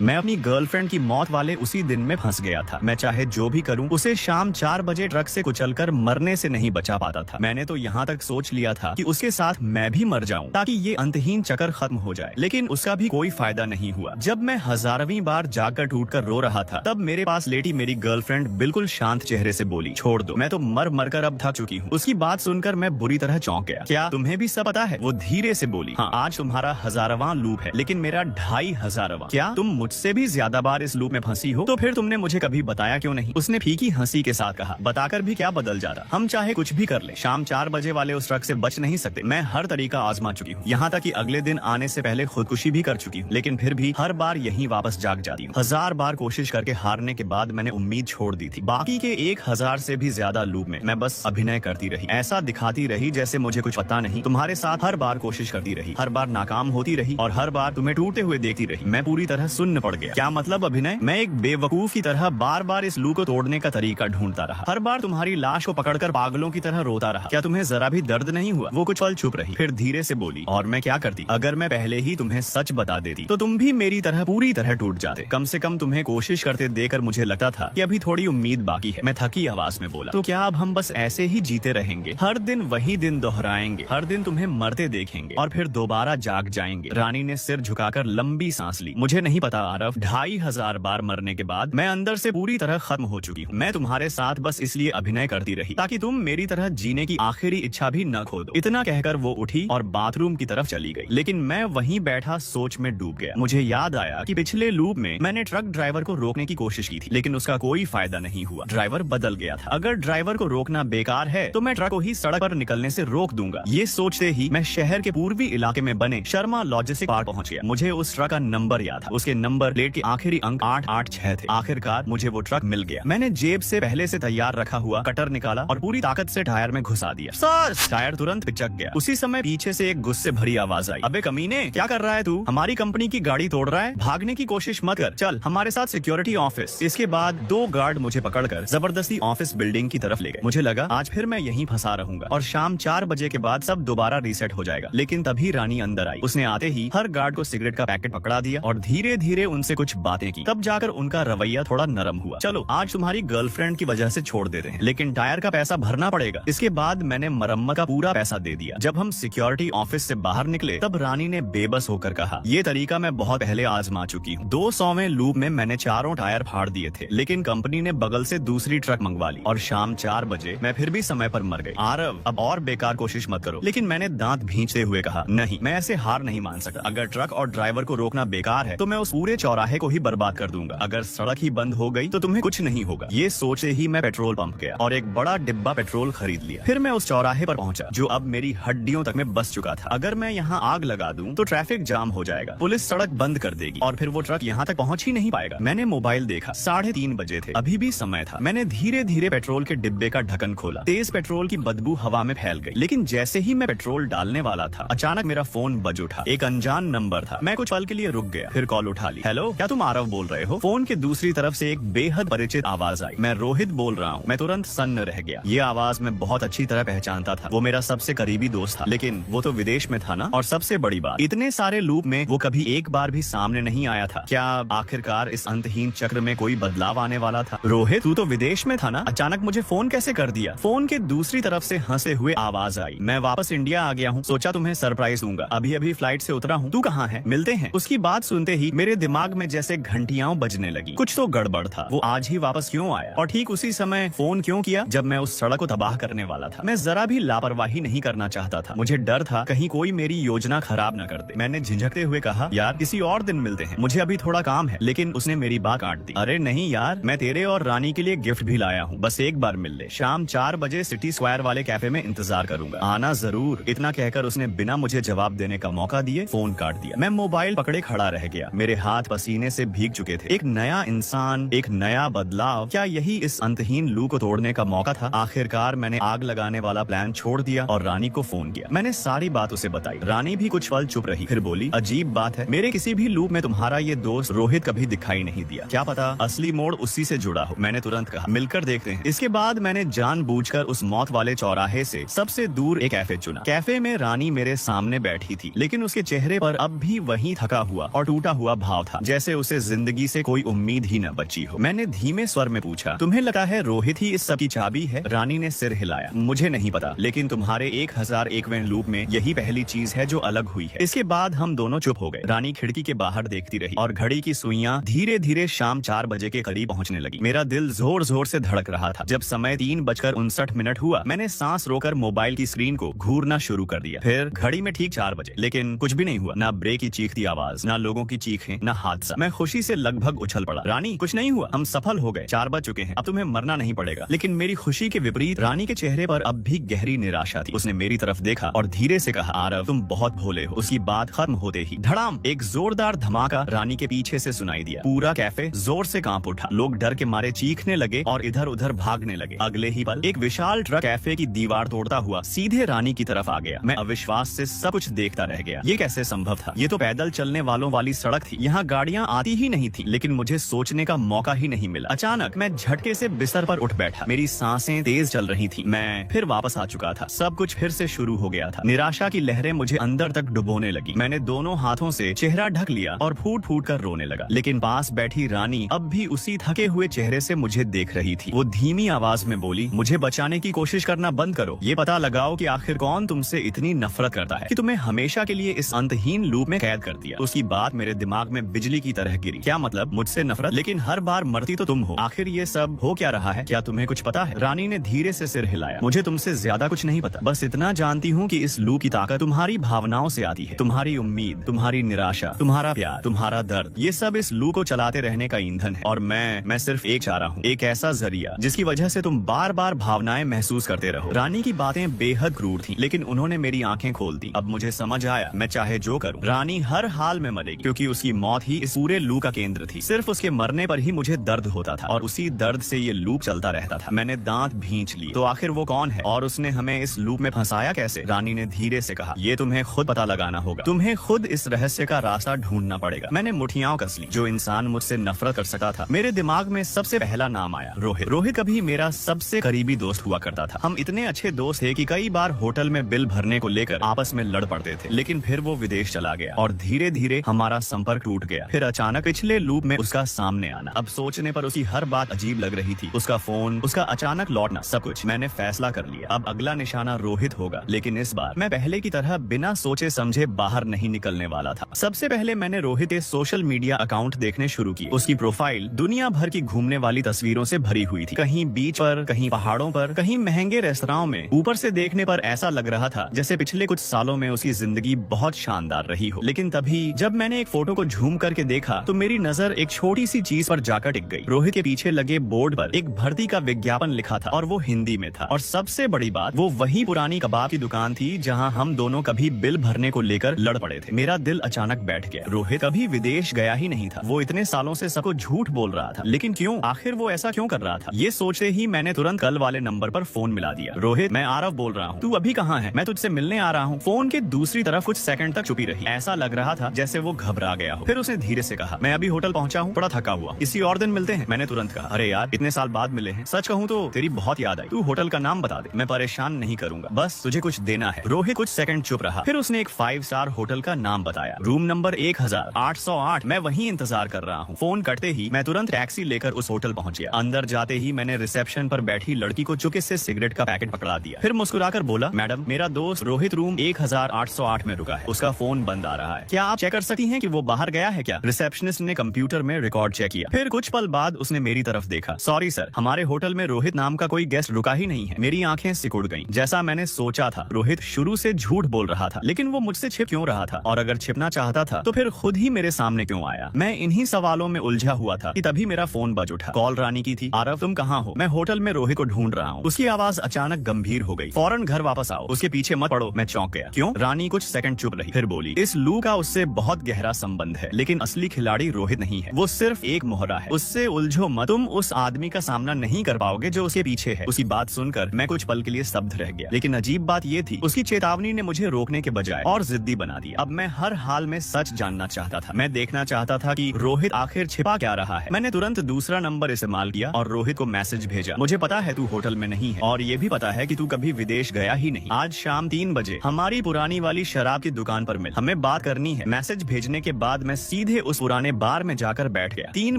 मैं अपनी गर्लफ्रेंड की मौत वाले उसी दिन में फंस गया था। मैं चाहे जो भी करूं, उसे शाम 4 बजे ट्रक से कुचलकर मरने से नहीं बचा पाता था। मैंने तो यहाँ तक सोच लिया था कि उसके साथ मैं भी मर जाऊं ताकि ये अंतहीन चक्कर खत्म हो जाए, लेकिन उसका भी कोई फायदा नहीं हुआ। जब मैं 1000वीं बार जाकर टूटकर रो रहा था, तब मेरे पास लेटी मेरी गर्लफ्रेंड बिल्कुल शांत चेहरे से बोली, छोड़ दो, मैं तो मर मर कर अब थक चुकी हूँ। उसकी बात सुनकर मैं बुरी तरह चौंक गया। क्या तुम्हें भी सब पता है? वो धीरे से बोली, हाँ, आज तुम्हारा 1000वां लूप है, लेकिन मेरा 2500वां। क्या तुम मुझसे भी ज्यादा बार इस लूप में फंसी हो? तो फिर तुमने मुझे कभी बताया क्यों नहीं? उसने फीकी हंसी के साथ कहा, बताकर भी क्या बदल जाता, हम चाहे कुछ भी कर ले, शाम 4 बजे वाले उस ट्रक से बच नहीं सकते। मैं हर तरीका आजमा चुकी हूँ, यहाँ तक कि अगले दिन आने से पहले खुदकुशी भी कर चुकी हूँ, लेकिन फिर भी हर बार यहीं वापस जाग जाती हूँ। 1000 बार कोशिश करके हारने के बाद मैंने उम्मीद छोड़ दी थी। बाकी के 1000 से भी ज्यादा लूप में मैं बस अभिनय करती रही, ऐसा दिखाती रही जैसे मुझे कुछ पता नहीं। तुम्हारे साथ हर बार कोशिश करती रही, हर बार नाकाम होती रही और हर बार तुम्हें टूटते हुए देखती रही। मैं पूरी तरह सुन्न पड़ गया। क्या मतलब अभिनय? मैं एक बेवकूफ की तरह बार बार इस लूप को तोड़ने का तरीका ढूंढता रहा, हर बार तुम्हारी लाश को पकड़कर पागलों की तरह रोता रहा। क्या तुम्हें जरा भी दर्द नहीं हुआ? वो कुछ पल चुप रही, फिर धीरे से बोली, और मैं क्या करती? अगर मैं पहले ही तुम्हें सच बता देती तो तुम भी मेरी तरह पूरी तरह टूट जाते। कम से कम तुम्हें कोशिश करते देखकर मुझे लगता था कि अभी थोड़ी उम्मीद बाकी है। मैं थकी आवाज में बोला, तो क्या अब हम बस ऐसे ही जीते रहेंगे? हर दिन वही दिन दोहराएंगे, हर दिन तुम्हें मरते देखेंगे और फिर दोबारा जाग जाएंगे। रानी ने सिर झुकाकर लंबी सांस ली। मुझे नहीं पता आरव, 2500 बार मरने के बाद मैं अंदर से पूरी तरह खत्म हो चुकी हूँ। मैं तुम्हारे साथ बस इसलिए अभिनय करती रही ताकि तुम मेरी तरह जीने की आखिरी इच्छा भी न खो दो। इतना कहकर वो उठी और बाथरूम की तरफ चली गई, लेकिन मैं वहीं बैठा सोच में डूब गया। मुझे याद आया कि पिछले लूप में मैंने ट्रक ड्राइवर को रोकने की कोशिश की थी, लेकिन उसका कोई फायदा नहीं हुआ। ड्राइवर बदल गया था। अगर ड्राइवर को रोकना बेकार है तो मैं ट्रक को ही सड़क पर निकलने से रोक दूंगा। ये सोचते ही मैं शहर के पूर्वी इलाके में बने शर्मा लॉजिस्टिक पार्क पहुंच गया। मुझे उस ट्रक का नंबर याद था, उसके नंबर प्लेट के आखिरी अंक 886 थे। आखिरकार मुझे वो ट्रक मिल गया। मैंने जेब से पहले से तैयार रखा हुआ कटर निकाला और पूरी ताकत से टायर में घुसा दिया। सर! टायर तुरंत पिचक गया। उसी समय पीछे से एक गुस्से भरी आवाज आई, अबे कमीने, क्या कर रहा है तू? हमारी कंपनी की गाड़ी तोड़ रहा है? भागने की कोशिश मत कर, चल हमारे साथ सिक्योरिटी ऑफिस। इसके बाद 2 गार्ड मुझे पकड़कर जबरदस्ती ऑफिस बिल्डिंग की तरफ ले गए। मुझे लगा आज फिर मैं यहीं फंसा रहूंगा और शाम 4 बजे के बाद सब दोबारा रीसेट हो जाएगा, लेकिन तभी रानी अंदर आई। उसने आते ही हर गार्ड को सिगरेट का पैकेट पकड़ा दिया और धीरे धीरे उनसे कुछ बातें की। तब जाकर उनका रवैया थोड़ा नरम हुआ। चलो आज तुम्हारी गर्लफ्रेंड की वजह से छोड़ देते हैं, लेकिन टायर का पैसा भरना पड़ेगा। इसके बाद मैंने मरम्मत का पूरा पैसा दे दिया। जब हम सिक्योरिटी ऑफिस से बाहर निकले तब रानी ने बेबस होकर कहा, ये तरीका मैं बहुत पहले आजमा चुकी हूँ। 200वें लूप में मैंने चारों टायर फाड़ दिए थे, लेकिन कंपनी ने बगल से दूसरी ट्रक मंगवा ली और शाम 4 बजे मैं फिर भी समय पर मर गई। आरव, अब और बेकार कोशिश मत करो। लेकिन मैंने दांत भींचते हुए कहा, नहीं, मैं ऐसे हार नहीं मान सकता। अगर ट्रक और ड्राइवर को रोकना बेकार है तो मैं उस पूरे चौराहे को ही बर्बाद कर दूंगा। अगर सड़क ही बंद हो गई तो तुम्हें कुछ नहीं होगा। ये सोचते ही मैं पेट्रोल पंप गया और एक बड़ा डिब्बा पेट्रोल खरीद लिया। फिर मैं उस चौराहे पर पहुंचा जो अब मेरी हड्डियों तक में बस चुका था। अगर मैं यहाँ आग लगा दूं तो ट्रैफिक जाम हो जाएगा, पुलिस सड़क बंद कर देगी और फिर वो ट्रक यहाँ तक पहुँच ही नहीं पाएगा। मैंने मोबाइल देखा, 3:30 बजे थे, अभी भी समय था। मैंने धीरे धीरे पेट्रोल के डिब्बे का ढक्कन खोला। तेज पेट्रोल की बदबू हवा में फैल गई, लेकिन जैसे ही मैं पेट्रोल डालने वाला था अचानक मेरा फोन बज उठा। एक अनजान नंबर था। मैं कुछ पल के लिए रुक गया, फिर कॉल उठा ली। हेलो, क्या तुम आरव बोल रहे हो? फोन के दूसरी तरफ से एक बेहद परिचित आवाज आई, मैं रोहित बोल रहा हूँ। मैं तुरंत सन्न रह गया। ये आवाज मैं बहुत अच्छी तरह पहचानता था। वो मेरा सबसे करीबी दोस्त था, लेकिन वो तो विदेश में था ना। और सबसे बड़ी बात, इतने सारे लूप में वो कभी एक बार भी सामने नहीं आया था। क्या आखिरकार इस अंतहीन चक्र में कोई बदलाव आने वाला था? रोहित, तू तो विदेश में था ना, अचानक मुझे फोन कैसे कर दिया? फोन के दूसरी तरफ से हंसते हुए आवाज आई, मैं वापस इंडिया आ गया हूँ, सोचा तुम्हें सरप्राइज दूंगा। अभी अभी फ्लाइट से उतरा हूँ, तू कहाँ है? मिलते हैं। उसकी बात सुनते ही मेरे दिमाग में जैसे घंटियां बजने लगी। कुछ तो गड़बड़ था। वो आज ही वापस क्यों आया और ठीक उसी समय फोन क्यों किया जब मैं उस सड़क को तबाह करने वाला था? मैं जरा भी लापरवाही नहीं करना चाहता था। मुझे डर था कहीं कोई मेरी योजना खराब न कर दे। मैंने झिझकते हुए कहा, यार किसी और दिन मिलते हैं, मुझे अभी थोड़ा काम है। लेकिन उसने मेरी बात काट दी। अरे नहीं यार, मैं तेरे और रानी के लिए गिफ्ट भी लाया हूँ, बस एक बार मिल ले। शाम 4 बजे सिटी स्क्वायर वाले कैफे में इंतजार करूंगा, आना जरूर। इतना कहकर उसने बिना मुझे जवाब देने का मौका दिए फोन काट दिया। मैं मोबाइल पकड़े खड़ा रह गया। मेरे हाथ पसीने से भीग चुके थे। एक नया इंसान, एक नया बदलाव, क्या यही इस अंतहीन लूप को तोड़ने का मौका था? आखिरकार मैंने आग लगाने वाला प्लान छोड़ दिया और रानी को फोन किया। मैंने सारी बात उसे बताई। रानी भी कुछ पल चुप रही, फिर बोली, अजीब बात है, मेरे किसी भी लूप में तुम्हारा ये दोस्त रोहित कभी दिखाई नहीं दिया। क्या पता असली मोड़ उसी से जुड़ा हो। मैंने तुरंत कहा, मिलकर देखते हैं। इसके बाद मैंने जानबूझकर उस मौत वाले चौराहे से सबसे दूर एक कैफे चुना। कैफे में रानी मेरे सामने बैठी थी, लेकिन उसके चेहरे पर अब भी वही थका हुआ और टूटा हुआ भाव था, जैसे उसे जिंदगी से कोई उम्मीद ही न बची हो। मैंने धीमे स्वर में पूछा, तुम्हें लगता है रोहित ही इस सब की चाबी है? रानी ने सिर हिलाया, मुझे नहीं पता, लेकिन तुम्हारे 1001वें लूप में यही पहली चीज है जो अलग हुई है। इसके बाद हम दोनों चुप हो गए। रानी खिड़की के बाहर देखती रही और घड़ी की सुइयां धीरे धीरे शाम 4 बजे के करीब पहुंचने लगी। मेरा दिल जोर जोर से धड़क रहा था। जब समय 3:59 हुआ, मैंने सांस रोकर मोबाइल की स्क्रीन को घूरना शुरू कर दिया। फिर घड़ी में ठीक 4 बजे, लेकिन कुछ भी नहीं हुआ। ना ब्रेक की चीखती आवाज, ना लोगों की चीखें, ना हादसा। मैं खुशी से लगभग उछल पड़ा। रानी, कुछ नहीं हुआ, हम सफल हो गए, 4 बज चुके हैं, अब तुम्हें मरना नहीं पड़ेगा। लेकिन मेरी खुशी के विपरीत रानी के चेहरे पर अब भी गहरी निराशा थी। उसने मेरी तरफ देखा और धीरे से कहा, आरव, तुम बहुत भोले हो। उसकी बात खत्म होते ही धड़ाम एक जोरदार धमाका रानी के पीछे से सुनाई दिया। पूरा कैफे जोर से कांप उठा। लोग डर के मारे चीखने लगे और इधर उधर भागने लगे। अगले ही पल एक विशाल ट्रक कैफे की दीवार तोड़ता हुआ सीधे रानी की तरफ आ गया। मैं अविश्वास से सब कुछ देखता रह गया। ये कैसे संभव था? ये तो पैदल चलने वालों वाली सड़क थी, यहाँ गाड़ियाँ आती ही नहीं थी। लेकिन मुझे सोचने का मौका ही नहीं मिला। अचानक मैं झटके से बिस्तर पर उठ बैठा। मेरी सांसें तेज चल रही थी। मैं फिर वापस आ चुका था। सब कुछ फिर से शुरू हो गया था। निराशा की लहरें मुझे अंदर तक डुबोने लगी। मैंने दोनों हाथों से चेहरा ढक लिया और फूट फूट कर रोने लगा। लेकिन पास बैठी रानी अब भी उसी थके हुए चेहरे से मुझे देख रही थी। वो धीमी आवाज में बोली, मुझे बचाने की कोशिश करना बंद करो। ये पता लगाओ कि आखिर कौन तुमसे इतनी नफरत करता है कि तुम्हें हमेशा के लिए इस अंतहीन लूप में कैद कर दिया। उसकी बात मेरे दिमाग में बिजली की तरह गिरी। क्या मतलब, मुझसे नफरत? लेकिन हर बार मरती तो तुम हो। आखिर ये सब हो क्या रहा है? क्या तुम्हें कुछ पता है? रानी ने धीरे से सिर हिलाया। मुझे तुमसे ज्यादा कुछ नहीं पता। बस इतना जानती हूँ कि इस लूप की ताकत तुम्हारी भावनाओं से आती है। तुम्हारी उम्मीद, तुम्हारी निराशा, तुम्हारा प्यार, तुम्हारा दर्द, ये सब इस लूप को चलाते रहने का ईंधन है। और मैं सिर्फ एक चाह रहा हूँ, एक ऐसा जरिया जिसकी वजह से तुम बार बार भावनाएं महसूस करते रहो। रानी की बातें बेहद क्रूर थी, लेकिन उन्होंने मेरी आंखें खोल दी। अब मुझे समझ आया, मैं चाहे जो करूं, रानी हर हाल में मरेगी, क्योंकि उसकी मौत ही इस पूरे लूप का केंद्र थी। सिर्फ उसके मरने पर ही मुझे दर्द होता था और उसी दर्द से ये लूप चलता रहता था। मैंने दांत भींच लिए। तो आखिर वो कौन है और उसने हमें इस लूप में फंसाया कैसे? रानी ने धीरे से कहा, ये तुम्हें खुद पता लगाना होगा। तुम्हें खुद इस रहस्य का रास्ता ढूंढना पड़ेगा। मैंने मुठियां कस ली। जो इंसान मुझसे नफरत कर सकता था, मेरे दिमाग में सबसे पहला नाम आया, रोहित। रोहित कभी मेरा सबसे करीबी दोस्त हुआ करता था। हम इतने अच्छे दोस्त थे कि कई बार होटल में बिल भरने को लेकर आपस में लड़ पड़ते थे। लेकिन फिर वो विदेश चला गया और धीरे धीरे हमारा संपर्क टूट गया। फिर अचानक पिछले लूप में उसका सामने आना। अब सोचने पर उसकी हर बात अजीब लग रही थी। उसका फोन, उसका अचानक लौटना, सब कुछ। मैंने फैसला कर लिया, अब अगला निशाना रोहित होगा। लेकिन इस बार मैं पहले की तरह बिना सोचे समझे बाहर नहीं निकलने वाला था। सबसे पहले मैंने रोहित के सोशल मीडिया अकाउंट देखने शुरू किए। उसकी प्रोफाइल दुनिया भर की घूमने वाली तस्वीरों से भरी हुई थी। कहीं बीच पर, कहीं पहाड़ों पर, कहीं महंगे रेस्तराओं में। ऊपर से देखने पर ऐसा लग रहा था जैसे पिछले कुछ सालों में उसकी जिंदगी बहुत शानदार रही हो। लेकिन तभी जब मैंने एक फोटो को झूम करके देखा तो मेरी नजर एक छोटी सी चीज पर जाकर टिक गई। रोहित के पीछे लगे बोर्ड पर एक भर्ती का विज्ञापन लिखा था और वो हिंदी में था। और सबसे बड़ी बात, वो वही पुरानी कबाब की दुकान थी जहाँ हम दोनों कभी बिल भरने को लेकर लड़ पड़े थे। मेरा दिल अचानक बैठ गया। रोहित कभी विदेश गया ही नहीं था। वो इतने सालों से सबको झूठ बोल रहा था, लेकिन क्यों? आखिर वो ऐसा क्यों कर रहा था? ये सोचते ही मैंने तुरंत कल वाले नंबर पर फोन मिला दिया। रोहित, मैं आरव बोल रहा हूँ, तू अभी कहाँ है? मैं तुझसे मिलने आ रहा हूँ। फोन के दूसरी तरफ कुछ सेकंड तक चुपी रही। ऐसा लग रहा था जैसे वो घबरा गया हो। फिर उसने धीरे से कहा, मैं अभी होटल पहुंचा हूँ, थोड़ा थका हुआ, किसी और दिन मिलते हैं। मैंने तुरंत कहा, अरे यार, इतने साल बाद मिले हैं। सच कहूँ तो तेरी बहुत याद आई। तू होटल का नाम बता दे, मैं परेशान नहीं करूंगा, बस तुझे कुछ देना है। रोहित कुछ सेकंड चुप रहा। फिर उसने एक 5 स्टार होटल का नाम बताया, रूम नंबर 1808। मैं वहीं इंतजार कर रहा हूँ। फोन कटते ही मैं तुरंत टैक्सी लेकर उस होटल पहुंच गया। अंदर जाते ही मैंने रिसेप्शन पर बैठी लड़की को चुपके से सिगरेट का पैकेट पकड़ा दिया। फिर मुस्कुराकर बोला, मैडम, मेरा दोस्त रोहित रूम 1808 में रुका है। उसका फोन बंद आ रहा है। क्या आप चेक कर सकती हैं कि वो बाहर गया है क्या? रिसेप्शनिस्ट ने कंप्यूटर में रिकॉर्ड चेक किया। फिर कुछ पल बाद उसने मेरी तरफ देखा। सॉरी सर, हमारे होटल में रोहित नाम का कोई गेस्ट रुका ही नहीं है। मेरी आंखें सिकुड़ गईं। जैसा मैंने सोचा था, रोहित शुरू से झूठ बोल रहा था। लेकिन वो मुझसे छिप क्यों रहा था? और अगर छिपना चाहता था तो फिर खुद ही मेरे सामने क्यों आया? मैं इन्हीं सवालों में उलझा हुआ था कि तभी मेरा फोन बज उठा। कॉल रानी की थी। आरव, तुम कहाँ हो? मैं होटल में रोहित को ढूंढ रहा हूँ। उसकी आवाज अचानक गंभीर हो गई। फौरन घर वापस आओ, उसके पीछे मत पड़ो। मैं चौंक गया। क्यों? रानी कुछ सेकंड चुप रही, फिर बोली, इस लू का उससे बहुत गहरा संबंध है, लेकिन असली खिलाड़ी रोहित नहीं है। वो सिर्फ एक मोहरा है। उससे उलझो मत। तुम उस आदमी का सामना नहीं कर पाओगे जो उसके पीछे है। उसकी बात सुनकर मैं कुछ पल के लिए स्तब्ध रह गया। लेकिन अजीब बात ये थी, उसकी चेतावनी ने मुझे रोकने के बजाय और जिद्दी बना दिया। अब मैं हर हाल में सच जानना चाहता था। मैं देखना चाहता था कि रोहित आखिर छिपा क्या रहा है। मैंने तुरंत दूसरा नंबर इस्तेमाल किया और रोहित को मैसेज भेजा, मुझे पता है तू होटल में नहीं है और ये भी पता है कि तू कभी विदेश गया ही नहीं। आज शाम 3 बजे हमारी पुरानी वाली शराब की दुकान पर मिल, हमें बात करनी है। मैसेज भेजने के बाद मैं सीधे उस पुराने बार में जाकर बैठ गया। 3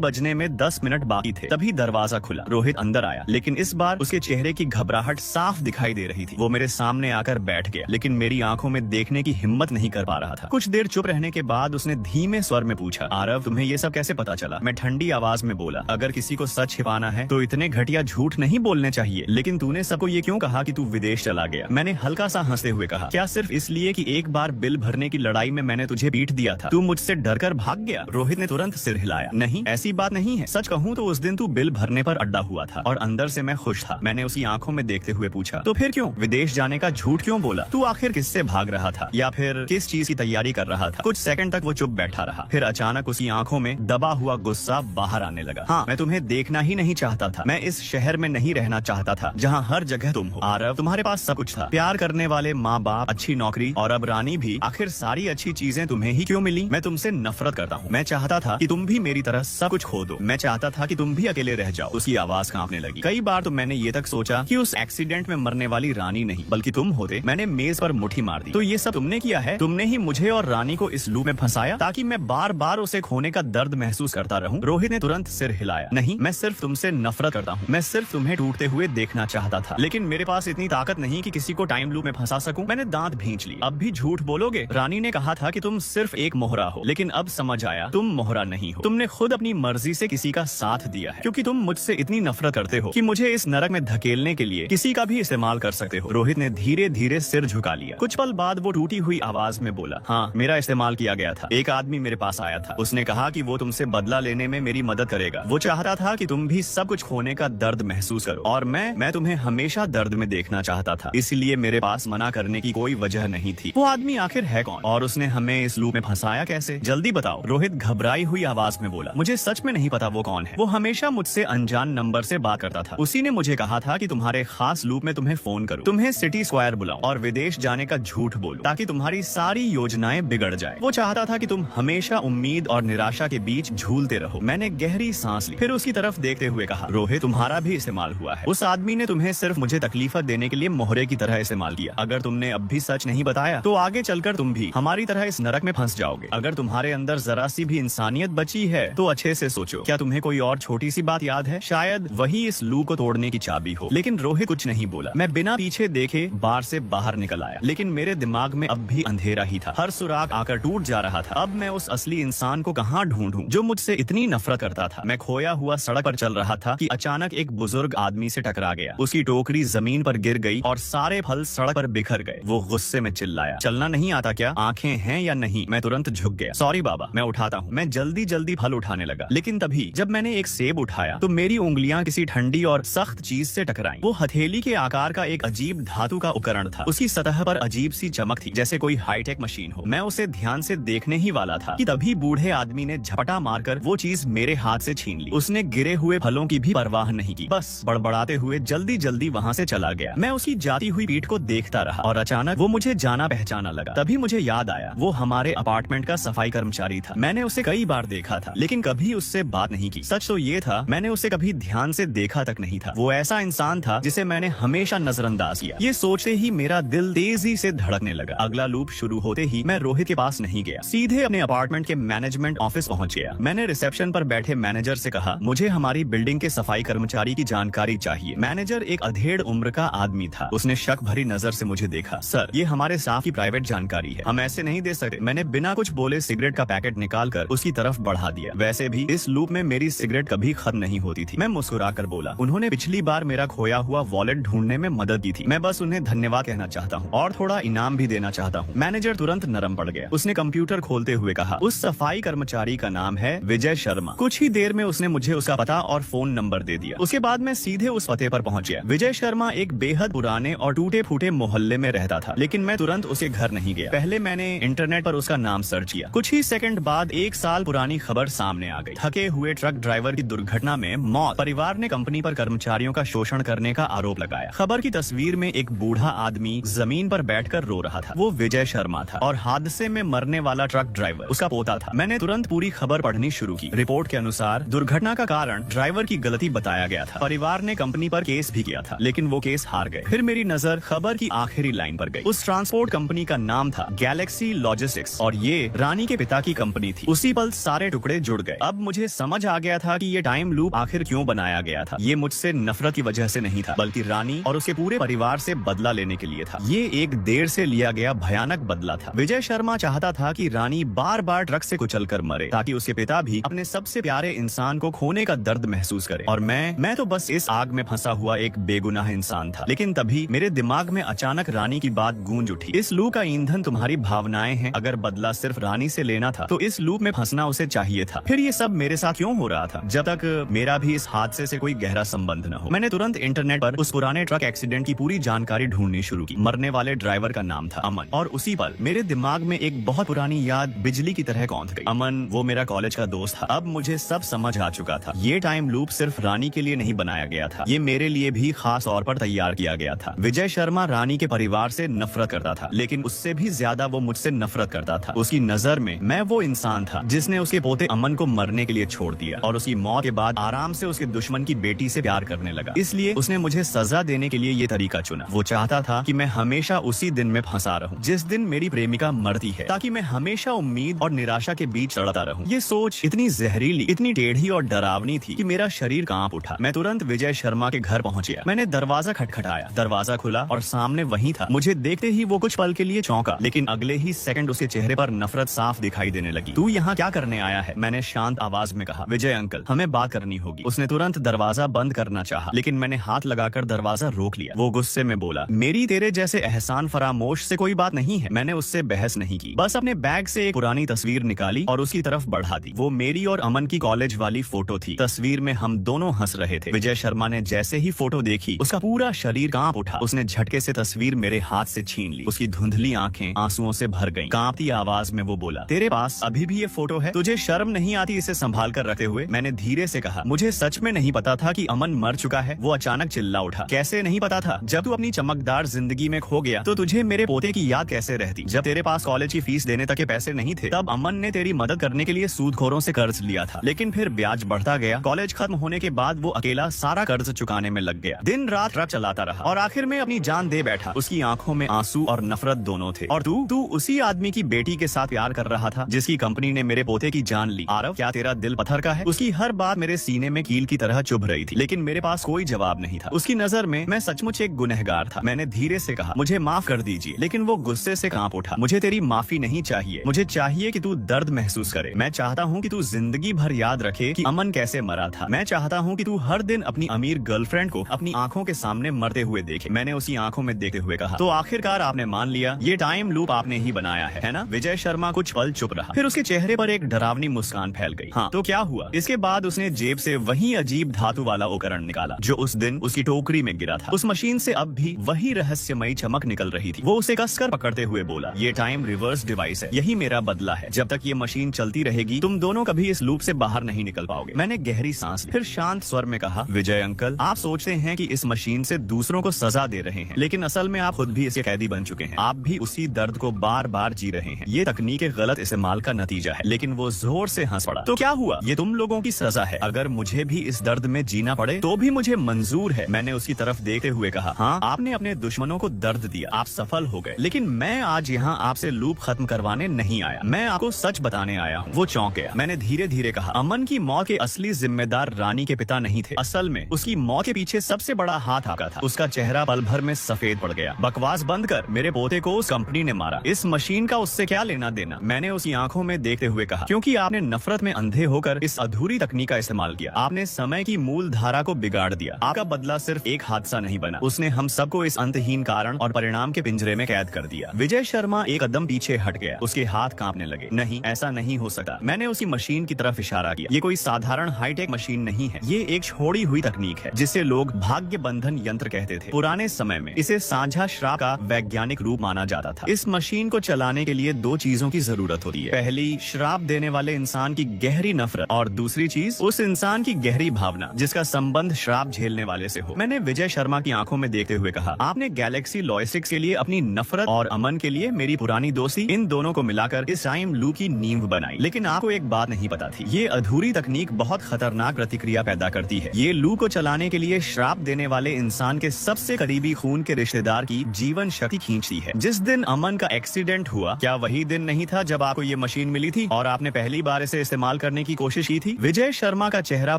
बजने में 10 मिनट बाकी थे, तभी दरवाजा खुला। रोहित अंदर आया, लेकिन इस बार उसके चेहरे की घबराहट साफ दिखाई दे रही थी। वो मेरे सामने आकर बैठ गया, लेकिन मेरी आंखों में देखने की हिम्मत नहीं कर पा रहा था। कुछ देर चुप रहने के बाद उसने धीमे स्वर में पूछा, आरव तुम्हें ये सब कैसे पता चला? मैं ठंडी आवाज में बोला, अगर किसी को सच छिपाना है तो इतने घटिया झूठ नहीं बोलने चाहिए। लेकिन तूने सबको ये क्यों कहा कि तू विदेश चला गया? मैंने हल्का सा हंसते हुए कहा, क्या सिर्फ इसलिए कि एक बार बिल भरने की लड़ाई में मैंने तुझे पीट दिया था, तू मुझसे डरकर भाग गया? रोहित ने तुरंत सिर हिलाया, नहीं ऐसी बात नहीं है। सच कहूँ तो उस दिन तू बिल भरने पर अड्डा हुआ था और अंदर से मैं खुश था। मैंने उसकी आंखों में देखते हुए पूछा, तो फिर क्यों विदेश जाने का झूठ क्यों बोला? तू आखिर किससे भाग रहा था या फिर किस चीज की तैयारी कर रहा था? कुछ सेकंड तक वो चुप बैठा रहा, फिर अचानक उसकी आंखों में दबा हुआ गुस्सा बाहर आने लगा। हाँ, मैं तुम्हें देखना ही नहीं चाहता था। मैं इस शहर में नहीं रहना चाहता था जहाँ हर जगह तुम हो। आरव, तुम्हारे पास सब कुछ था, प्यार करने वाले माँ बाप, अच्छी नौकरी और अब रानी भी। आखिर सारी अच्छी चीजें तुम्हें ही क्यों मिली? मैं तुमसे नफरत करता हूँ। मैं चाहता था कि तुम भी मेरी तरह सब कुछ खो दो। मैं चाहता था कि तुम भी अकेले रह जाओ। उसकी आवाज कांपने लगी। कई बार तो मैंने ये तक सोचा कि उस एक्सीडेंट में मरने वाली रानी नहीं बल्कि तुम होते। मैंने मेज पर मुट्ठी मार दी। तो ये सब तुमने किया है? तुमने ही मुझे और रानी को इस लूप में फंसाया ताकि मैं बार बार उसे खोने का दर्द महसूस करता रहूं? रोहित ने तुरंत सिर हिलाया, नहीं, मैं सिर्फ तुमसे नफरत करता हूँ। मैं सिर्फ तुम्हें टूटते हुए देखना चाहता था, लेकिन मेरे पास इतनी ताकत नहीं कि किसी को टाइम लूप में फंसा सकूं। मैंने दांत भींच लिए। अब भी झूठ बोलोगे? रानी ने कहा था कि तुम सिर्फ एक मोहरा हो, लेकिन अब समझ आया तुम मोहरा नहीं हो। तुमने खुद अपनी मर्जी से किसी का साथ दिया है, क्योंकि तुम मुझसे इतनी नफरत करते हो कि मुझे इस नरक में धकेलने के लिए किसी का भी इस्तेमाल कर सकते हो। रोहित ने धीरे धीरे सिर झुका लिया। कुछ पल बाद वो टूटी हुई आवाज में बोला, हाँ, मेरा इस्तेमाल किया गया था। एक आदमी मेरे पास आया था। उसने कहा कि वो तुमसे बदला लेने में मेरी मदद करेगा। वो चाहता था कि तुम भी सब कुछ खोने का दर्द महसूस करो, और मैं तुम्हें हमेशा दर्द में देखना चाहता था। इसलिए मेरे पास मना करने की कोई वजह नहीं थी। वो आदमी आखिर है कौन और उसने हमें इस लूप में फंसाया कैसे? जल्दी बताओ। रोहित घबराई हुई आवाज में बोला, मुझे सच में नहीं पता वो कौन है। वो हमेशा मुझसे अनजान नंबर से बात करता था। उसी ने मुझे कहा था कि तुम्हारे खास लूप में तुम्हें फोन करूं, तुम्हें सिटी स्क्वायर बुलाऊं और विदेश जाने का झूठ बोलूं ताकि तुम्हारी सारी योजनाएं बिगड़ जाए। वो चाहता था कि तुम हमेशा उम्मीद और निराशा के बीच झूलते रहो। मैंने गहरी सांस ली, फिर उसकी तरफ देखते हुए कहा, रोहित, तुम्हारा भी इस्तेमाल हुआ है। उस आदमी ने तुम्हें सिर्फ मुझे तकलीफ देने के लिए मोहरे की तरह इस्तेमाल किया। अगर तुमने अब भी सच नहीं बताया तो आगे चलकर तुम भी हमारी तरह इस नरक में फंस जाओगे। अगर तुम्हारे अंदर जरा सी भी इंसानियत बची है तो अच्छे से सोचो। क्या तुम्हें कोई और छोटी सी बात याद है? शायद वही इस लूप को तोड़ने की चाबी हो। लेकिन रोहित कुछ नहीं बोला। मैं बिना पीछे देखे बार से बाहर निकल आया, लेकिन मेरे दिमाग में अब भी अंधेरा ही था। हर सुराग आकर टूट जा रहा था। अब मैं उस असली इंसान को कहाँ ढूंढूं जो मुझसे इतनी नफरत करता था? मैं खोया हुआ सड़क पर चल रहा था कि अचानक एक बुजुर्ग आदमी से टकरा गया। उसकी टोकरी जमीन पर गिर गई और सारे फल सड़क पर बिखर गए। वो गुस्से में चिल्लाया, चलना नहीं आता क्या? आंखें हैं या नहीं? मैं तुरंत झुक गया। सॉरी बाबा, मैं उठाता हूँ। मैं जल्दी जल्दी फल उठाने लगा, लेकिन तभी जब मैंने एक सेब उठाया तो मेरी उंगलियां किसी ठंडी और सख्त चीज से टकराईं। वो हथेली के आकार का एक अजीब धातु का उपकरण था। उसकी सतह पर अजीब सी चमक थी, जैसे कोई हाईटेक मशीन हो। मैं उसे ध्यान से देखने ही वाला था कि तभी बूढ़े आदमी ने झपटा मारकर वो चीज मेरे हाथ से छीन ली। उसने गिरे हुए फलों की भी परवाह नहीं की, बस बड़बड़ाते हुए जल्दी जल्दी वहाँ से चला गया। मैं उसकी जाती हुई पीठ को देखता रहा और अचानक वो मुझे जाना पहचाना लगा। तभी मुझे याद आया, वो हमारे अपार्टमेंट का सफाई कर्मचारी था। मैंने उसे कई बार देखा था, लेकिन कभी उससे बात नहीं की। सच तो ये था, मैंने उसे कभी ध्यान से देखा तक नहीं था। वो ऐसा इंसान था जिसे मैंने हमेशा नजरअंदाज किया। ये सोचते ही मेरा दिल तेजी से धड़कने लगा। अगला लूप शुरू होते ही मैं रोहित के पास नहीं गया, सीधे अपने अपार्टमेंट के मैनेजमेंट ऑफिस पहुंच गया। मैंने रिसेप्शन पर बैठे मैनेजर से कहा, मुझे हमारी बिल्डिंग के सफाई कर्मचारी की जानकारी चाहिए। मैनेजर एक अधेड़ उम्र का आदमी था। उसने शक भरी नजर से मुझे देखा। सर, ये हमारे स्टाफ की प्राइवेट जानकारी है, हम ऐसे नहीं दे सकते। मैंने बिना कुछ बोले सिगरेट का पैकेट निकालकर उसकी तरफ बढ़ा दिया। वैसे भी इस लूप में मेरी सिगरेट कभी खत्म नहीं होती थी। मैं मुस्कुराकर बोला, उन्होंने पिछली बार मेरा खोया हुआ वॉलेट ढूंढने में मदद की थी। मैं बस उन्हें धन्यवाद कहना चाहता हूँ और थोड़ा इनाम भी देना चाहता हूँ। मैनेजर तुरंत नरम पड़ गया। उसने कंप्यूटर खोलते हुए कहा, उस सफाई कर्मचारी का नाम है विजय शर्मा। कुछ ही देर में उसने मुझे उसका पता और फोन नंबर दे दिया। उसके बाद मैं सीधे उस पते पर पहुंच गया। विजय शर्मा एक बेहद पुराने और टूटे फूटे मोहल्ले में रहता था, लेकिन मैं तुरंत उसके घर नहीं गया। पहले मैंने इंटरनेट पर उसका नाम सर्च किया। कुछ ही सेकंड बाद 1 साल पुरानी खबर सामने आ गई। थके हुए ट्रक ड्राइवर की दुर्घटना में मौत। परिवार ने कंपनी पर कर्मचारियों का शोषण करने का आरोप लगाया। खबर की तस्वीर में एक बूढ़ा आदमी जमीन पर बैठकर रो रहा था। वो विजय शर्मा था और हादसे में मरने वाला ट्रक ड्राइवर उसका पोता था। मैंने तुरंत पूरी खबर पढ़नी शुरू की। रिपोर्ट के अनुसार दुर्घटना का कारण ड्राइवर की गलती बताया गया था। परिवार ने कंपनी पर केस भी किया था, लेकिन वो केस हार गए। फिर मेरी नजर खबर की आखिरी लाइन पर गई। उस ट्रांसपोर्ट कंपनी का नाम था गैलेक्सी लॉजिस्टिक्स और ये रानी के पिता की कंपनी थी। उसी पल सारे टुकड़े जुड़ गए। अब मुझे समझ आ गया था कि ये टाइम लूप आखिर क्यों बनाया गया था। ये मुझसे नफरत की वजह से नहीं था, बल्कि रानी और उसके पूरे परिवार से बदला लेने के लिए था। ये एक देर से लिया गया भयानक बदला था। विजय शर्मा चाहता था कि रानी बार बार ट्रक से कुचलकर मरे, ताकि उसके पिता भी अपने सबसे प्यारे इंसान को खोने का दर्द महसूस करे। और मैं तो बस इस आग में फंसा हुआ एक बेगुनाह इंसान था। लेकिन तभी मेरे दिमाग में अचानक रानी की बात गूंज उठी। इस लूप का ईंधन तुम्हारी भावनाएं हैं। अगर बदला सिर्फ रानी से लेना था तो इस लूप में फंसना उसे चाहिए था। फिर ये सब मेरे साथ क्यों हो रहा था, जब तक मेरा भी इस हादसे से कोई गहरा संबंध न हो। मैंने तुरंत इंटरनेट पर उस पुराने ट्रक एक्सीडेंट की पूरी जानकारी ढूंढनी शुरू की। मरने वाले ड्राइवर का नाम था अमन, और उसी पल मेरे दिमाग में एक बहुत पुरानी याद बिजली की तरह कौंध गई। अमन वो मेरा कॉलेज का दोस्त था। अब मुझे सब समझ आ चुका था। ये टाइम लूप सिर्फ रानी के लिए नहीं बनाया गया था, ये मेरे लिए भी खास तौर पर तैयार किया गया था। विजय शर्मा रानी के परिवार से नफरत करता था, लेकिन उससे भी ज्यादा वो मुझसे नफरत करता था। उसकी नजर में मैं वो इंसान था जिसने उसके पोते अमन को मरने के लिए छोड़ दिया, और उसकी मौत के बाद आराम से उसके दुश्मन की बेटी से प्यार करने लगा। इसलिए उसने मुझे सजा देने के लिए ये तरीका चुना। वो चाहता था कि मैं हमेशा उसी दिन में फंसा रहूं जिस दिन मेरी प्रेमिका मरती है, ताकि मैं हमेशा उम्मीद और निराशा के बीच लड़ता रहूं। ये सोच इतनी जहरीली, इतनी टेढ़ी और डरावनी थी कि मेरा शरीर कांप उठा। मैं तुरंत विजय शर्मा के घर पहुंच गया। मैंने दरवाजा खटखटाया, दरवाजा खुला और सामने वही था। मुझे देखते ही वो कुछ पल के लिए चौंका, लेकिन अगले ही सेकंड उसके चेहरे पर नफरत साफ दिखाई देने लगी। तू यहाँ क्या करने आया है? मैंने शांत आवाज में कहा। विजय अंकल, हमें बात करनी होगी। उसने तुरंत दरवाजा बंद करना चाहा, लेकिन मैंने हाथ लगाकर दरवाजा रोक लिया। वो गुस्से में बोला, मेरी तेरे जैसे एहसान फरामोश से कोई बात नहीं है। मैंने उससे बहस नहीं की, बस अपने बैग से एक पुरानी तस्वीर निकाली और उसकी तरफ बढ़ा दी। वो मेरी और अमन की कॉलेज वाली फोटो थी। तस्वीर में हम दोनों हंस रहे थे। विजय शर्मा ने जैसे ही फोटो देखी, उसका पूरा शरीर कांप उठा। उसने झटके से तस्वीर मेरे हाथ से छीन ली। उसकी धुंधली आंखें आंसुओं से भर गईं। कांपती आवाज में वो बोला, तेरे पास अभी भी ये फोटो है? तुझे शर्म नहीं आती इसे संभाल कर रखते हुए? मैंने धीरे से कहा, मुझे सच में नहीं पता था कि अमन मर चुका है। वो अचानक चिल्ला उठा, कैसे नहीं पता था? जब तू अपनी चमकदार जिंदगी में खो गया तो तुझे मेरे पोते की याद कैसे रहती? जब तेरे पास कॉलेज की फीस देने तक के पैसे नहीं थे, तब अमन ने तेरी मदद करने के लिए सूदखोरों से कर्ज लिया था, लेकिन फिर ब्याज बढ़ता गया। कॉलेज खत्म होने के बाद वो अकेला सारा कर्ज चुकाने में लग गया। दिन रात ट्रक चलाता रहा और आखिर में अपनी जान दे बैठा। उसकी आंखों में आंसू और नफरत दोनों थे। और तू उसी आदमी की बेटी के साथ प्यार कर रहा था जिसकी कंपनी ने मेरे पोते की जान ली। आरव, क्या तेरा दिल पत्थर का है? उसकी हर बात मेरे सीने में कील की तरह चुभ रही थी, लेकिन मेरे पास कोई जवाब नहीं था। उसकी नजर में मैं सचमुच एक गुनहगार था। मैंने धीरे से कहा, मुझे माफ कर दीजिए, लेकिन वो गुस्से से कांप उठा। मुझे तेरी माफी नहीं चाहिए, मुझे चाहिए कि तू दर्द महसूस करे। मैं चाहता हूँ कि तू जिंदगी भर याद रखे कि अमन कैसे मरा था। मैं चाहता हूँ कि तू हर दिन अपनी अमीर गर्लफ्रेंड को अपनी आंखों के सामने मरते हुए देखे। मैंने उसी आंखों में देखते हुए कहा, तो आखिरकार आपने मान लिया, ये टाइम लूप आपने ही बनाया है ना? विजय शर्मा कुछ पल चुप रहा, फिर उसके चेहरे पर एक डरावनी मुस्कान फैल गई। हाँ, तो क्या हुआ? इसके बाद उसने जेब से वही अजीब धातु वाला उपकरण निकाला जो उस दिन उसकी टोकरी में गिरा था। उस मशीन से अब भी वही रहस्यमयी चमक निकल रही थी। वो उसे कसकर पकड़ते हुए बोला, ये टाइम रिवर्स डिवाइस है, यही मेरा बदला है। जब तक ये मशीन चलती रहेगी तुम दोनों कभी इस लूप से बाहर नहीं निकल पाओगे। मैंने गहरी सांस ली, फिर शांत स्वर में कहा, विजय अंकल, आप सोचते हैं कि इस मशीन से दूसरों को सजा दे रहे हैं, लेकिन असल में आप खुद भी इसके कैदी बन चुके हैं। आप भी उसी दर्द को बार बार जी रहे हैं। ये तकनीक के गलत इस्तेमाल का नतीजा है। लेकिन वो जोर से हंस पड़ा। तो क्या हुआ? ये तुम लोगों की सजा है। अगर मुझे भी इस दर्द में जीना पड़े तो भी मुझे मंजूर है। मैंने उसकी तरफ देखते हुए कहा, हाँ, आपने अपने दुश्मनों को दर्द दिया, आप सफल हो गए, लेकिन मैं आज यहाँ आपसे लूप खत्म करवाने नहीं आया, मैं आपको सच बताने आया हूँ। वो चौंक गया। मैंने धीरे धीरे कहा, अमन की मौत के असली जिम्मेदार रानी के पिता नहीं थे। असल में उसकी मौत के पीछे सबसे बड़ा हाथ आपका था। उसका चेहरा पल भर में सफेद पड़ गया। बकवास बंद कर, मेरे पोते को उस कंपनी ने मारा। इस मशीन का उससे क्या लेना देना? मैंने उसकी आंखों में देखते हुए कहा, क्योंकि आपने नफरत में अंधे होकर इस अधूरी तकनीक का इस्तेमाल किया। आपने समय की मूल धारा को बिगाड़ दिया। आपका बदला सिर्फ एक हादसा नहीं बना, उसने हम सबको इस अंतहीन कारण और परिणाम के पिंजरे में कैद कर दिया। विजय शर्मा एक कदम पीछे हट गया। उसके हाथ कांपने लगे। नहीं, ऐसा नहीं हो सकता। मैंने उसी मशीन की तरफ इशारा किया। ये कोई साधारण हाईटेक मशीन नहीं है, ये एक छोड़ी हुई तकनीक है जिसे लोग भाग्य बंधन यंत्र कहते थे। पुराने समय में इसे साझा श्राप का वैज्ञानिक रूप माना जाता था। इस मशीन को चलाने के लिए दो चीजों की जरूरत होती है। पहली, श्राप देने वाले इंसान की गहरी नफरत, और दूसरी चीज, उस इंसान की गहरी भावना जिसका संबंध श्राप झेलने वाले से हो। मैंने विजय शर्मा की आंखों में देखते हुए कहा, आपने गैलेक्सी लॉजिस्टिक्स के लिए अपनी नफरत और अमन के लिए मेरी पुरानी दोस्ती, इन दोनों को मिलाकर इस टाइम लूप की नींव बनाई। लेकिन आपको एक बात नहीं पता थी, ये अधूरी तकनीक बहुत खतरनाक प्रतिक्रिया पैदा करती है। ये लूप को चलाने के लिए श्राप देने वाले इंसान के सबसे करीबी खून के रिश्तेदार की जीवन शक्ति खींचती है। जिस दिन अमन का एक्सीडेंट हुआ, क्या वही दिन नहीं था जब आपको ये मशीन मिली थी और आपने पहली बार इसे इस्तेमाल करने की कोशिश की थी। विजय शर्मा का चेहरा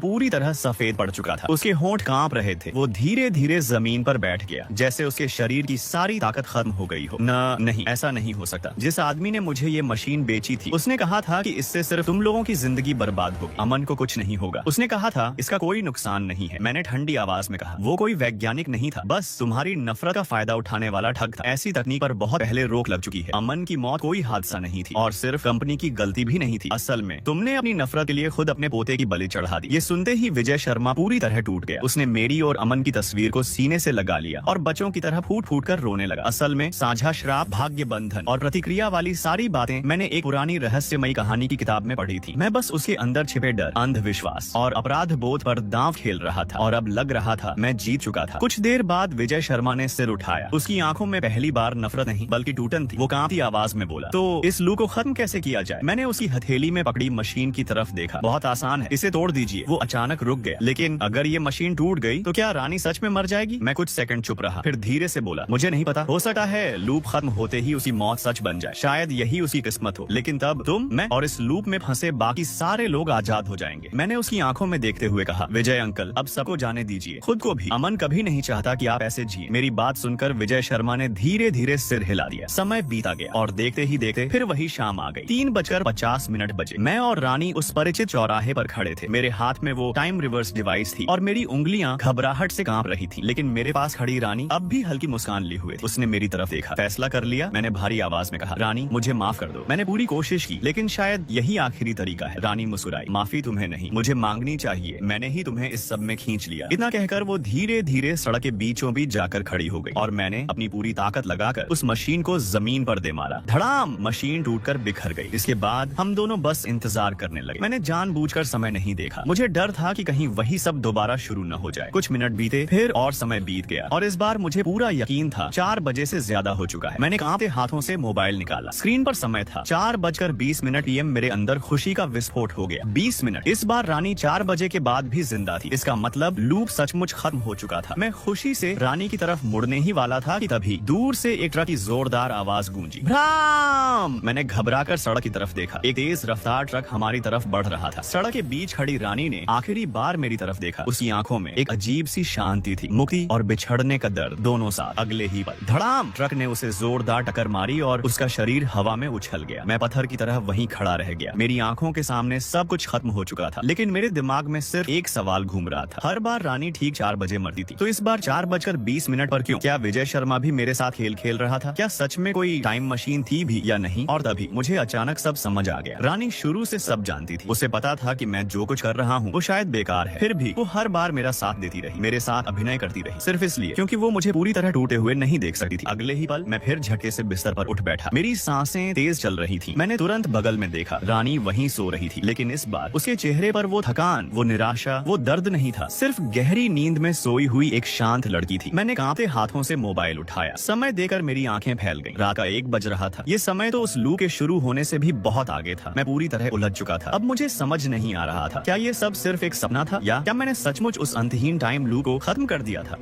पूरी तरह सफेद पड़ चुका था। उसके होंठ कांप रहे थे। वो धीरे धीरे जमीन पर बैठ गया, जैसे उसके शरीर की सारी ताकत खत्म हो गई हो। नहीं, ऐसा नहीं हो सकता। जिस आदमी ने मुझे ये मशीन बेची थी उसने कहा था कि इससे सिर्फ तुम लोगों की जिंदगी बर्बाद होगी, अमन को कुछ नहीं होगा। उसने कहा था इसका कोई नुकसान नहीं है। मैंने ठंडी आवाज में कहा वो कोई वैज्ञानिक नहीं था, बस तुम्हारी नफरत का फायदा उठाने वाला ठग था। ऐसी तकनीक पर बहुत पहले रोक लग चुकी है। अमन की मौत कोई हादसा नहीं थी और सिर्फ कंपनी की गलती भी नहीं थी। असल में तुमने अपनी नफरत के लिए खुद अपने पोते की बलि चढ़ा दी। ये सुनते ही विजय शर्मा पूरी तरह टूट गया। उसने मेरी और अमन की तस्वीर को सीने से लगा लिया और बच्चों की तरह फूट फूट कर रोने लगा। असल में साझा श्राप, भाग्य बंधन और प्रतिक्रिया वाली सारी बातें मैंने एक पुरानी रहस्यमयी कहानी की किताब में पढ़ी थी। मैं बस उसके अंदर छिपे डर, अंधविश्वास और अपराध बोध पर दांव खेल रहा था और अब लग रहा था मैं जीत चुका था। कुछ देर बाद विजय शर्मा ने सिर उठाया। उसकी आंखों में पहली बार नफरत नहीं बल्कि टूटन थी। वो कांपती आवाज में बोला, तो इस लू को खत्म कैसे किया जाए? मैंने उसकी हथेली में पकड़ी मशीन की तरफ देखा। बहुत आसान है, इसे तोड़ दीजिए। वो अचानक रुक गया। लेकिन अगर ये मशीन टूट गई तो क्या रानी सच में मर जाएगी? मैं कुछ सेकंड चुप रहा, फिर धीरे से बोला, मुझे नहीं पता, हो सकता है लूप खत्म होते ही उसकी मौत सच बन जाए। शायद यही उसकी किस्मत हो। लेकिन तब तुम, मैं और इस लूप में फंसे बाकी सारे लोग आजाद हो जाएंगे। मैंने उसकी आंखों में देखते हुए कहा, विजय अंकल, अब सबको जाने दीजिए, खुद को भी। अमन कभी नहीं चाहता कि आप ऐसे जिए। मेरी बात सुनकर विजय शर्मा ने धीरे धीरे सिर हिला दिया। समय बीता गया और देखते ही देखते फिर वही शाम आ गई। 3:50 बजे। मैं और रानी उस परिचित चौराहे पर खड़े थे। मेरे हाथ में वो टाइम रिवर्स डिवाइस थी और मेरी उंगलियां घबराहट से कांप रही थी। लेकिन मेरे पास खड़ी रानी अब भी हल्की मुस्कान लिए हुए थी। उसने मेरी तरफ देखा। फैसला कर लिया? मैंने भारी आवाज में कहा। रानी, मुझे माफ कर दो। मैंने पूरी कोशिश की लेकिन शायद यही आखिरी तरीका है। रानी मुस्कुराई। माफी तुम्हें नहीं, मुझे मांगनी चाहिए। मैंने ही तुम्हें इस सब में खींच लिया। इतना कहकर वो धीरे धीरे सड़क के बीचों बीच जाकर खड़ी हो गई और मैंने अपनी पूरी ताकत लगाकर उस मशीन को जमीन पर दे मारा। धड़ाम! मशीन टूटकर बिखर गई। इसके बाद हम दोनों बस इंतजार करने लगे। मैंने जानबूझकर समय नहीं देखा। मुझे डर था कि कहीं वही सब दोबारा शुरू न हो जाए। कुछ मिनट बीते, फिर और समय बीत गया और इस बार मुझे पूरा यकीन था 4 बजे से ज्यादा हो चुका है। मैंने कांपते हाथों से मोबाइल निकाला। स्क्रीन पर समय था 4:20 PM। मेरे अंदर खुशी का विस्फोट हो गया। 20 मिनट। इस बार रानी 4 बजे के बाद भी जिंदा थी। इसका मतलब लूप सचमुच खत्म हो चुका था। मैं खुशी से रानी की तरफ मुड़ने ही वाला था कि तभी दूर से एक ट्रक की जोरदार आवाज गूंजी। भ्राम! मैंने घबराकर सड़क की तरफ देखा। एक तेज रफ्तार ट्रक हमारी तरफ बढ़ रहा था। सड़क के बीच खड़ी रानी ने आखिरी बार मेरी तरफ देखा। उसकी आंखों में एक अजीब सी शांति थी। मुक्ति और बिछड़ने का दर्द दोनों साथ। अगले ही पल धड़ाम! ट्रक ने उसे जोरदार टक्कर मारी और उसका शरीर हवा में उछल गया। मैं पत्थर की तरह वहीं खड़ा रह गया। मेरी आंखों के सामने सब कुछ खत्म हो चुका था लेकिन मेरे दिमाग में सिर्फ एक सवाल घूम रहा था। हर बार रानी ठीक 4 बजे मरती थी, तो इस बार 4:20 पर क्यों? क्या विजय शर्मा भी मेरे साथ खेल खेल रहा था? क्या सच में कोई टाइम मशीन थी भी या नहीं? और तभी मुझे अचानक सब समझ आ गया। रानी शुरू से सब जानती थी। उसे पता था कि मैं जो कुछ कर रहा हूँ वो शायद बेकार है। फिर भी वो हर बार मेरा साथ देती रही, मेरे साथ अभिनय करती रही, सिर्फ इसलिए क्योंकि वो मुझे पूरी तरह टूटे हुए नहीं देख सकती थी। अगले ही पल मैं फिर झटके से बिस्तर पर उठ बैठा। मेरी सांसें तेज चल रही थी। मैंने तुरंत बगल में देखा। रानी वहीं सो रही थी लेकिन इस बार उसके चेहरे पर वो थकान, वो निराशा, वो दर्द नहीं था। सिर्फ गहरी नींद में सोई हुई एक शांत लड़की थी। मैंने कांपते हाथों से मोबाइल उठाया। समय देकर मेरी आंखें फैल गईं। रात का 1 बज रहा था। ये समय तो उस लू के शुरू होने से भी बहुत आगे था। मैं पूरी तरह उलझ चुका था। अब मुझे समझ नहीं आ रहा था क्या ये सब सिर्फ एक सपना था या क्या मैंने सचमुच उस अंतहीन टाइम लू को खत्म कर दिया था।